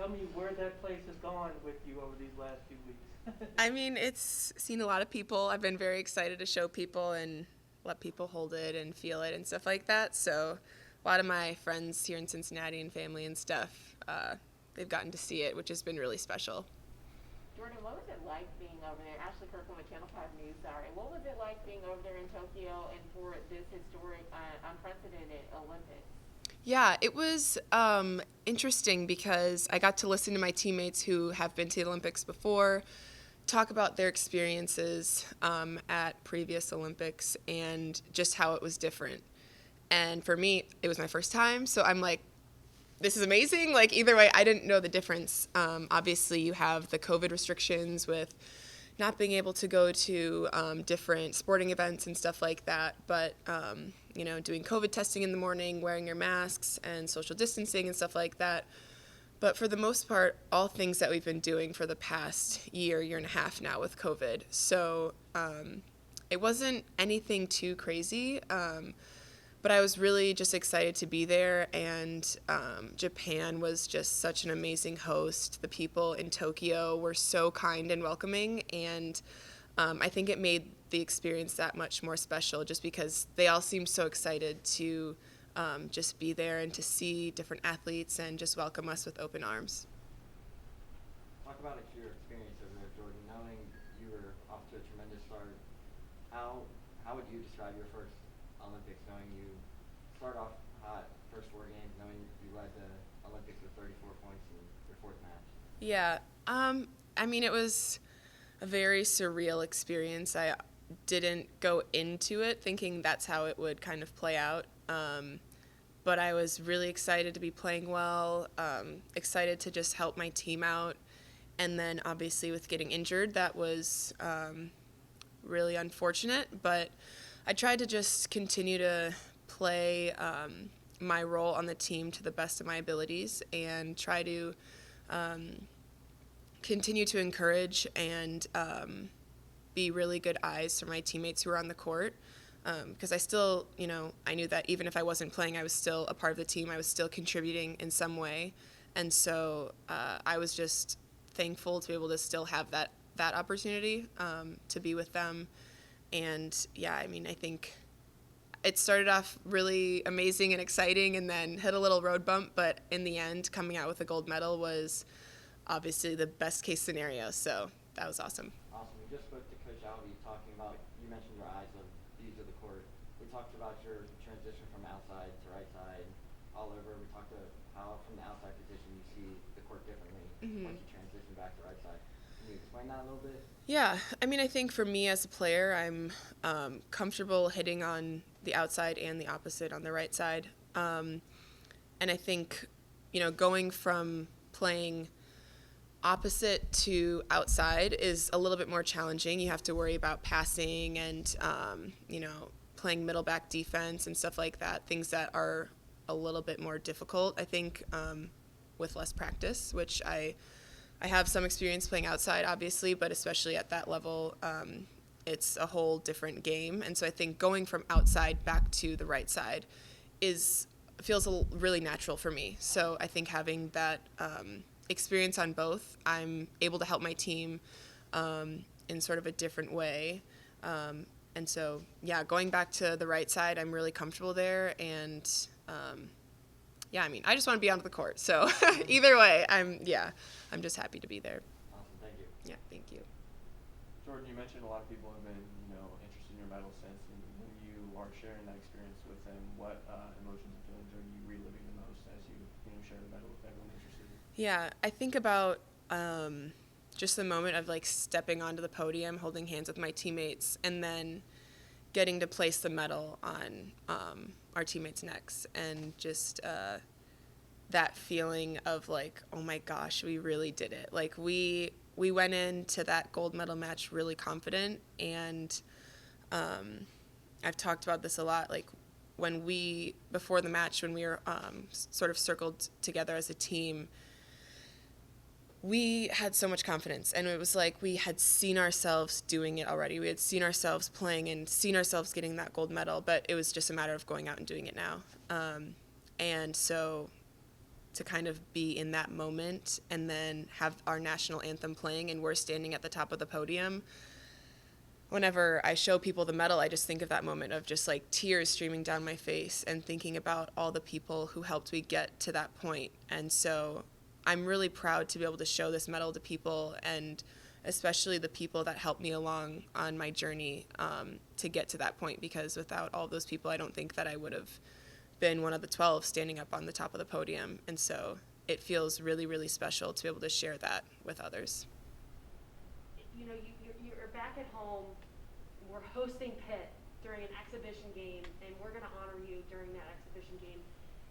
tell me where that place has gone with you over these last few weeks. I mean, it's seen a lot of people. I've been very excited to show people and let people hold it and feel it and stuff like that. So, a lot of my friends here in Cincinnati and family and stuff, they've gotten to see it, which has been really special. Jordan, what was it like being over there? Ashley Kirkland with Channel 5 News, sorry. What was it like being over there in Tokyo and for this historic, unprecedented Olympics? Yeah, it was interesting because I got to listen to my teammates who have been to the Olympics before talk about their experiences at previous Olympics and just how it was different. And for me, it was my first time, so I'm like, this is amazing. Like, either way, I didn't know the difference. Obviously, you have the COVID restrictions with not being able to go to different sporting events and stuff like that. But, doing COVID testing in the morning, wearing your masks and social distancing and stuff like that. But for the most part, all things that we've been doing for the past year and a half now with COVID. So it wasn't anything too crazy. But I was really just excited to be there, and Japan was just such an amazing host. The people in Tokyo were so kind and welcoming, and I think it made the experience that much more special just because they all seemed so excited to just be there and to see different athletes and just welcome us with open arms. Talk about your experience over there, Jordan. Knowing you were off to a tremendous start, how would you describe your first Olympics? Knowing you start off hot, first four games, knowing you led the Olympics with 34 points in your fourth match. Yeah, I mean, it was a very surreal experience. I didn't go into it thinking that's how it would kind of play out. But I was really excited to be playing well, excited to just help my team out. And then obviously with getting injured, that was really unfortunate. But I tried to just continue to play my role on the team to the best of my abilities and try to continue to encourage and be really good eyes for my teammates who were on the court. Because I still, I knew that even if I wasn't playing, I was still a part of the team. I was still contributing in some way. And so I was just thankful to be able to still have that opportunity to be with them. And yeah, I mean, I think it started off really amazing and exciting and then hit a little road bump. But in the end, coming out with a gold medal was obviously the best case scenario. So that was awesome. Awesome. We just spoke to Coach Albee talking about, you mentioned your eyes of views of the court. We talked about your transition from outside to right side all over. We talked about how from the outside position you see the court differently once you transition back to right side. Can you explain that a little bit? Yeah, I mean, I think for me as a player, I'm comfortable hitting on the outside and the opposite on the right side. And I think, going from playing opposite to outside is a little bit more challenging. You have to worry about passing and, playing middle back defense and stuff like that, things that are a little bit more difficult, I think, with less practice, which I have some experience playing outside, obviously, but especially at that level, it's a whole different game. And so I think going from outside back to the right side feels really natural for me. So I think having that experience on both, I'm able to help my team in sort of a different way. And so, yeah, going back to the right side, I'm really comfortable there. And yeah, I mean, I just want to be on the court. So either way, I'm just happy to be there. Awesome. Thank you. Yeah, thank you. Jordan, you mentioned a lot of people have been, interested in your medal since. And when you are sharing that experience with them, what emotions and feelings are you reliving the most as you, share the medal with everyone interested? Yeah, I think about just the moment of like stepping onto the podium, holding hands with my teammates, and then getting to place the medal on our teammates' necks, and just that feeling of like, oh my gosh, we really did it. Like we went into that gold medal match really confident, and I've talked about this a lot. Like before the match, when we were sort of circled together as a team, we had so much confidence, and it was like we had seen ourselves doing it already. We had seen ourselves playing and seen ourselves getting that gold medal, but it was just a matter of going out and doing it now. And so to kind of be in that moment and then have our national anthem playing and we're standing at the top of the podium. Whenever I show people the medal, I just think of that moment of just like tears streaming down my face and thinking about all the people who helped me get to that point. And so I'm really proud to be able to show this medal to people, and especially the people that helped me along on my journey to get to that point, because without all those people, I don't think that I would have been one of the 12 standing up on the top of the podium. And so it feels really, really special to be able to share that with others. You know, you're back at home. We're hosting Pitt during an exhibition game, and we're going to honor you during that exhibition game.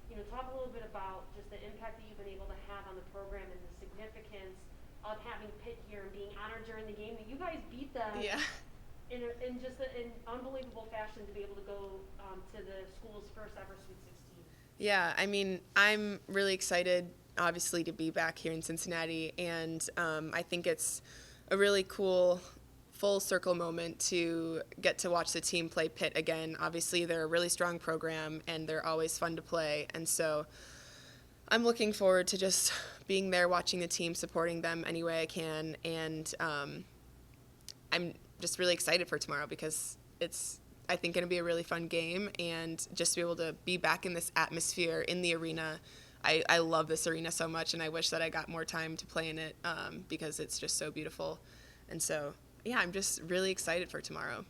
You know, talk a little bit about just the impact that you've been able to have on the program and the significance of having Pitt here and being honored during the game. That you guys beat them in just an unbelievable fashion to be able to go to the school's first ever Sweet 16. Yeah, I mean, I'm really excited, obviously, to be back here in Cincinnati, and I think it's a really cool full circle moment to get to watch the team play Pitt again. Obviously, they're a really strong program, and they're always fun to play, and so I'm looking forward to just being there, watching the team, supporting them any way I can, and I'm just really excited for tomorrow because it's, I think, going to be a really fun game, and just to be able to be back in this atmosphere in the arena. I love this arena so much, and I wish that I got more time to play in it because it's just so beautiful. And so, yeah, I'm just really excited for tomorrow.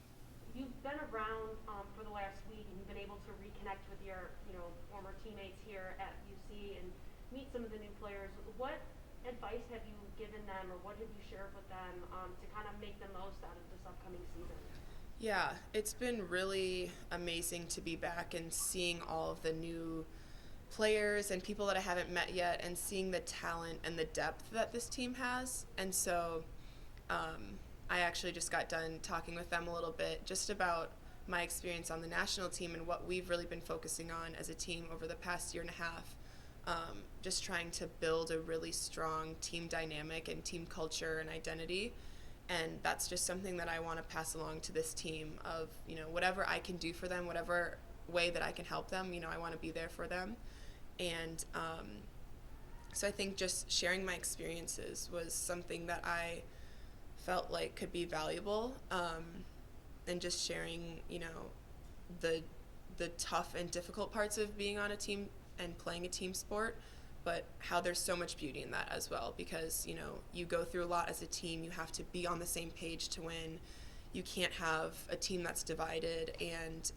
You've been around for the last week, and you've been able to reconnect with your, former teammates here at UC and meet some of the new players. What advice have you given them, or what have you shared with them to kind of make the most out of this upcoming season? Yeah, it's been really amazing to be back and seeing all of the new players and people that I haven't met yet, and seeing the talent and the depth that this team has. And so I actually just got done talking with them a little bit just about my experience on the national team and what we've really been focusing on as a team over the past year and a half, just trying to build a really strong team dynamic and team culture and identity. And that's just something that I want to pass along to this team of, whatever I can do for them, whatever way that I can help them, I want to be there for them. And so I think just sharing my experiences was something that I felt like could be valuable, and just sharing, the tough and difficult parts of being on a team and playing a team sport, but how there's so much beauty in that as well, because, you go through a lot as a team. You have to be on the same page to win. You can't have a team that's divided, and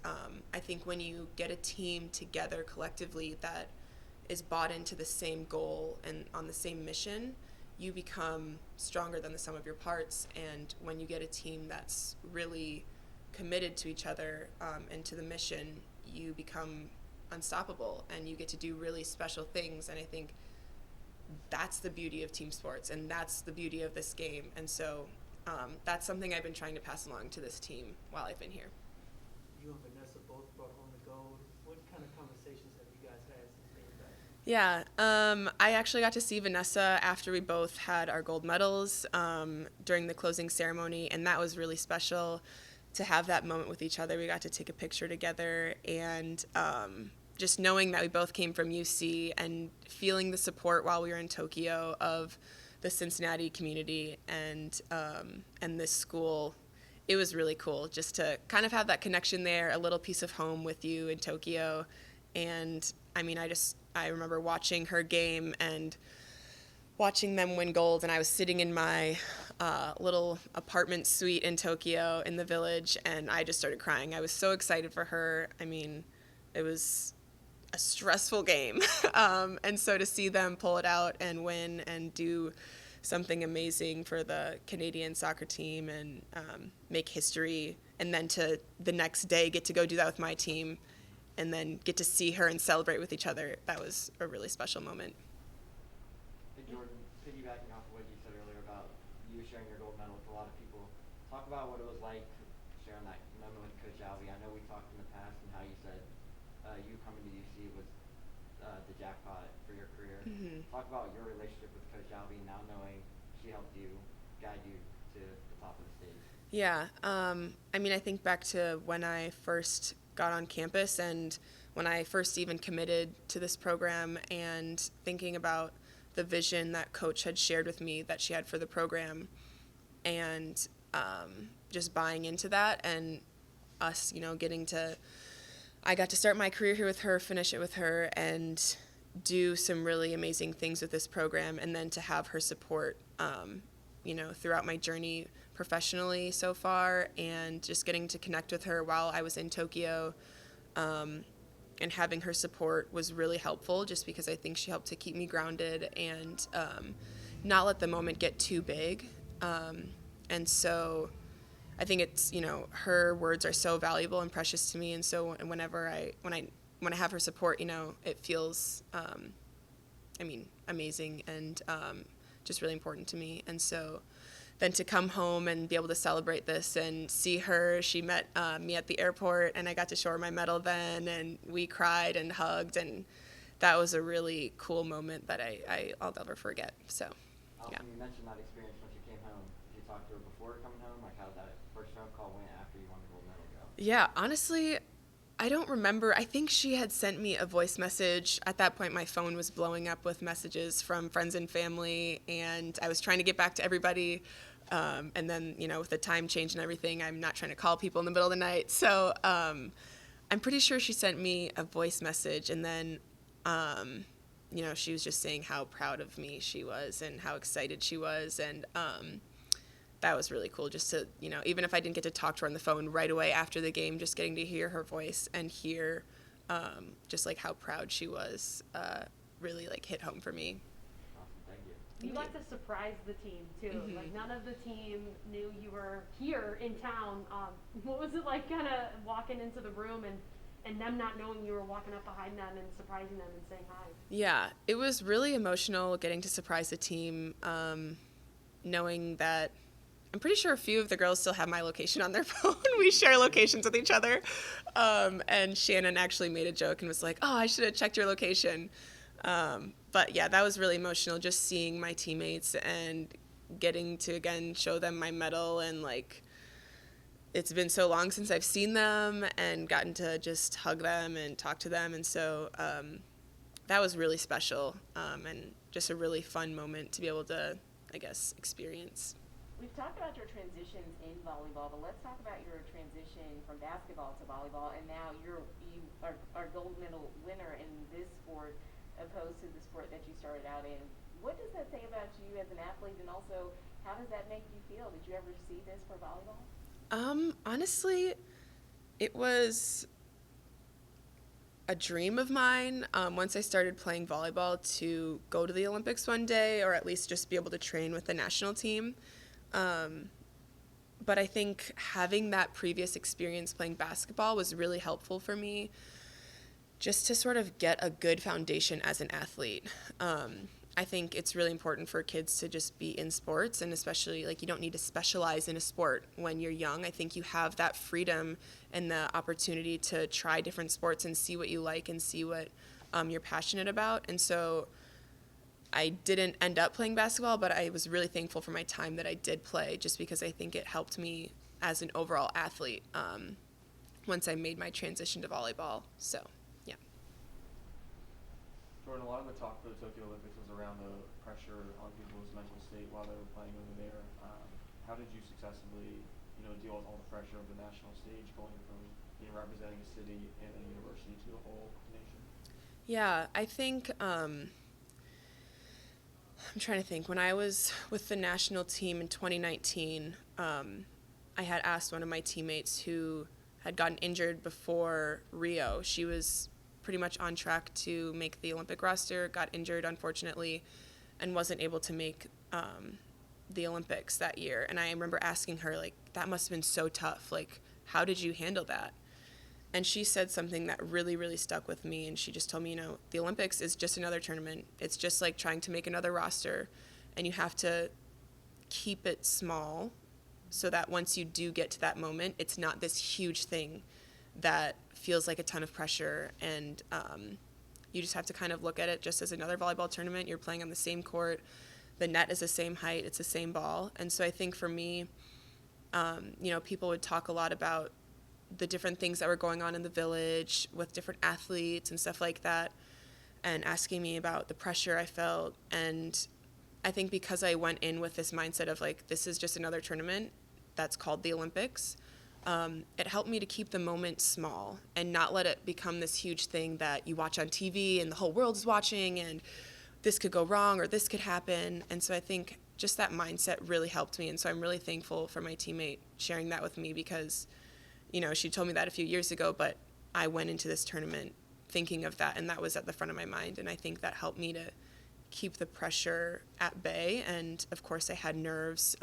I think when you get a team together collectively that is bought into the same goal and on the same mission, you become stronger than the sum of your parts. And when you get a team that's really committed to each other and to the mission, you become unstoppable, and you get to do really special things. And I think that's the beauty of team sports, and that's the beauty of this game. And so that's something I've been trying to pass along to this team while I've been here. You and Vanessa both brought home the gold. What kind of conversations have you guys had since being back? Yeah, I actually got to see Vanessa after we both had our gold medals during the closing ceremony, and that was really special to have that moment with each other. We got to take a picture together, and just knowing that we both came from UC and feeling the support while we were in Tokyo of the Cincinnati community and this school, it was really cool just to kind of have that connection there, a little piece of home with you in Tokyo. And I mean, I remember watching her game and watching them win gold, and I was sitting in my little apartment suite in Tokyo in the village, and I just started crying. I was so excited for her. I mean, it was a stressful game. And so to see them pull it out and win and do something amazing for the Canadian soccer team and make history, and then to the next day get to go do that with my team and then get to see her and celebrate with each other, that was a really special moment. Hey Jordan, piggybacking off of what you said earlier about you sharing your gold medal with a lot of people, talk about what it was like sharing that moment with Coach Alvey. I know we talked in the past and how you said you coming to UC was the jackpot for your career. Mm-hmm. Talk about your relationship with Coach Alvey now, knowing she helped you, guide you to the top of the stage. Yeah, I mean, I think back to when I first got on campus and when I first even committed to this program and thinking about the vision that coach had shared with me that she had for the program, and just buying into that, and us, I got to start my career here with her, finish it with her, and do some really amazing things with this program, and then to have her support, throughout my journey professionally so far, and just getting to connect with her while I was in Tokyo, and having her support was really helpful, just because I think she helped to keep me grounded and not let the moment get too big. And so I think it's, her words are so valuable and precious to me, and so whenever when I have her support, it feels, amazing and just really important to me. And so then to come home and be able to celebrate this and see her, she met me at the airport, and I got to show her my medal then, and we cried and hugged, and that was a really cool moment that I'll never forget. So, yeah. You mentioned that experience once you came home. Did you talk to her before coming home? Like, how did that first phone call went after you won the gold medal go? Yeah, honestly, I don't remember. I think she had sent me a voice message. At that point, my phone was blowing up with messages from friends and family, and I was trying to get back to everybody. And then, with the time change and everything, I'm not trying to call people in the middle of the night. So I'm pretty sure she sent me a voice message, and then, she was just saying how proud of me she was and how excited she was. And that was really cool, just to, even if I didn't get to talk to her on the phone right away after the game, just getting to hear her voice and hear just like how proud she was really like hit home for me. Awesome, thank you. You got to surprise the team too. Mm-hmm. Like, none of the team knew you were here in town. What was it like, kind of walking into the room and them not knowing you were walking up behind them and surprising them and saying hi? Yeah, it was really emotional getting to surprise the team, knowing that I'm pretty sure a few of the girls still have my location on their phone. We share locations with each other. And Shannon actually made a joke and was like, "Oh, I should have checked your location." But yeah, that was really emotional, just seeing my teammates and getting to, again, show them my medal. And like, it's been so long since I've seen them and gotten to just hug them and talk to them. And so that was really special, and just a really fun moment to be able to, I guess, experience. We've talked about your transitions in volleyball, but let's talk about your transition from basketball to volleyball, and now you are gold medal winner in this sport opposed to the sport that you started out in. What does that say about you as an athlete, and also how does that make you feel? Did you ever see this for volleyball? Honestly, it was a dream of mine, once I started playing volleyball, to go to the Olympics one day, or at least just be able to train with the national team. But I think having that previous experience playing basketball was really helpful for me, just to sort of get a good foundation as an athlete. I think it's really important for kids to just be in sports, and especially, like, you don't need to specialize in a sport when you're young. I think you have that freedom and the opportunity to try different sports and see what you like and see what you're passionate about. And so I didn't end up playing basketball, but I was really thankful for my time that I did play, just because I think it helped me as an overall athlete once I made my transition to volleyball. So, yeah. Jordan, a lot of the talk for the Tokyo Olympics was around the pressure on people's mental state while they were playing over there. How did you successfully, deal with all the pressure of the national stage, going from representing a city and a university to the whole nation? Yeah, I think I'm trying to think. When I was with the national team in 2019, I had asked one of my teammates who had gotten injured before Rio. She was pretty much on track to make the Olympic roster, got injured, unfortunately, and wasn't able to make the Olympics that year. And I remember asking her, like, that must have been so tough. Like, how did you handle that? And she said something that really, really stuck with me. And she just told me, the Olympics is just another tournament. It's just like trying to make another roster. And you have to keep it small so that once you do get to that moment, it's not this huge thing that feels like a ton of pressure. And you just have to kind of look at it just as another volleyball tournament. You're playing on the same court. The net is the same height. It's the same ball. And so I think for me, people would talk a lot about the different things that were going on in the village with different athletes and stuff like that, and asking me about the pressure I felt. And I think because I went in with this mindset of like, this is just another tournament that's called the Olympics, it helped me to keep the moment small and not let it become this huge thing that you watch on TV and the whole world is watching and this could go wrong or this could happen. And so I think just that mindset really helped me. And so I'm really thankful for my teammate sharing that with me because, you know, she told me that a few years ago, but I went into this tournament thinking of that, and that was at the front of my mind. And I think that helped me to keep the pressure at bay. And of course I had nerves.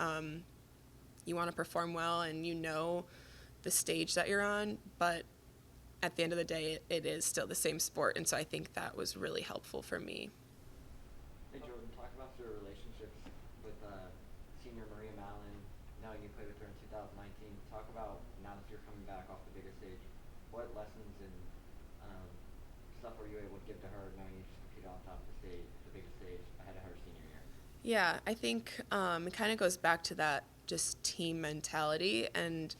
You want to perform well and you know the stage that you're on, but at the end of the day, it is still the same sport. And so I think that was really helpful for me. Hey Jordan, talk about your relationships with senior Maria Mallon, knowing you played with her in 2019. Talk about now that you're coming back off the bigger stage, what lessons and stuff were you able to give to her knowing you just competed on top of the stage, the biggest stage ahead of her senior year? Yeah, I think it kind of goes back to that just team mentality. And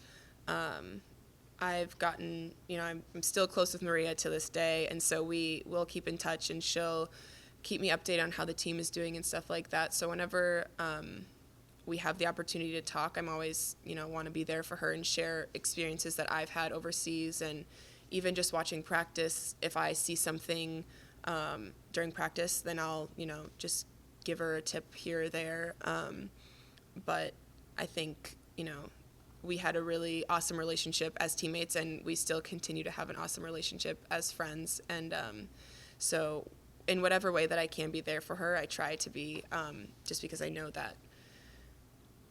I've gotten, you know, I'm still close with Maria to this day. And so we will keep in touch and she'll keep me updated on how the team is doing and stuff like that. So whenever we have the opportunity to talk, I'm always, you know, want to be there for her and share experiences that I've had overseas. And even just watching practice, if I see something during practice, then I'll, you know, just give her a tip here or there. But I think, you know, we had a really awesome relationship as teammates, and we still continue to have an awesome relationship as friends. And so in whatever way that I can be there for her, I try to be, just because I know that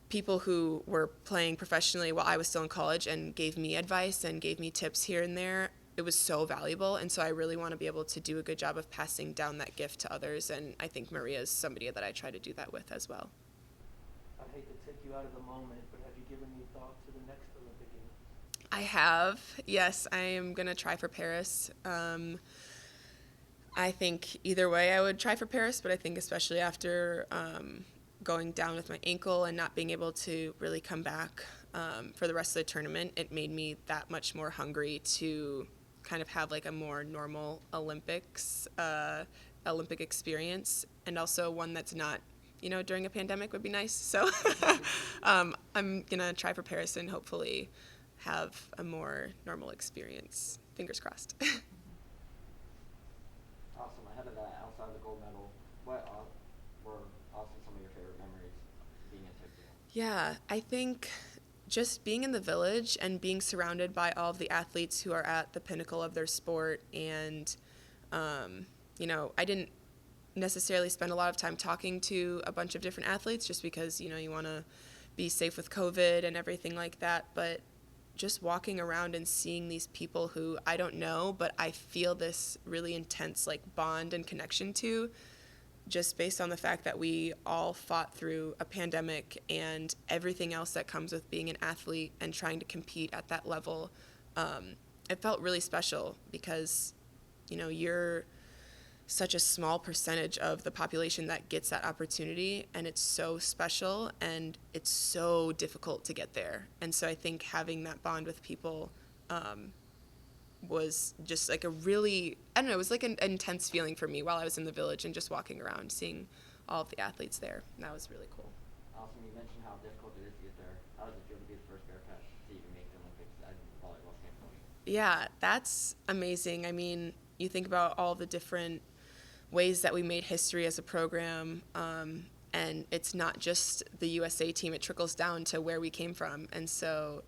people who were playing professionally while I was still in college and gave me advice and gave me tips here and there, it was so valuable. And so I really want to be able to do a good job of passing down that gift to others. And I think Maria is somebody that I try to do that with as well. I'd hate to take you out of the moment, but have you given any thought to the next Olympic Games? I have. Yes, I am going to try for Paris. I think either way I would try for Paris, but I think especially after going down with my ankle and not being able to really come back for the rest of the tournament, it made me that much more hungry to kind of have like a more normal Olympic experience, and also one that's not, you know, during a pandemic would be nice. So I'm going to try for Paris and hopefully have a more normal experience. Fingers crossed. Awesome. Ahead of that, outside of the gold medal, what were also some of your favorite memories being in Tokyo? Yeah, I think just being in the village and being surrounded by all of the athletes who are at the pinnacle of their sport. And, you know, I didn't necessarily spend a lot of time talking to a bunch of different athletes just because, you know, you want to be safe with COVID and everything like that. But just walking around and seeing these people who I don't know, but I feel this really intense like bond and connection to, just based on the fact that we all fought through a pandemic and everything else that comes with being an athlete and trying to compete at that level. It felt really special because, you know, you're such a small percentage of the population that gets that opportunity, and it's so special and it's so difficult to get there. And so I think having that bond with people was just like a really, I don't know, it was like an intense feeling for me while I was in the village and just walking around, seeing all of the athletes there. And that was really cool. Awesome. You mentioned how difficult it is to get there. How does it feel to be the first Bearcat to even make the Olympics as a volleyball standpoint? Yeah, that's amazing. I mean, you think about all the different ways that we made history as a program, and it's not just the USA team, it trickles down to where we came from. And so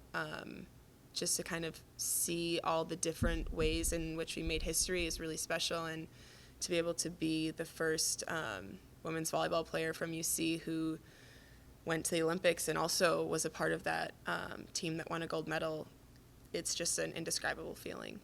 just to kind of see all the different ways in which we made history is really special. And to be able to be the first women's volleyball player from UC who went to the Olympics and also was a part of that team that won a gold medal, it's just an indescribable feeling.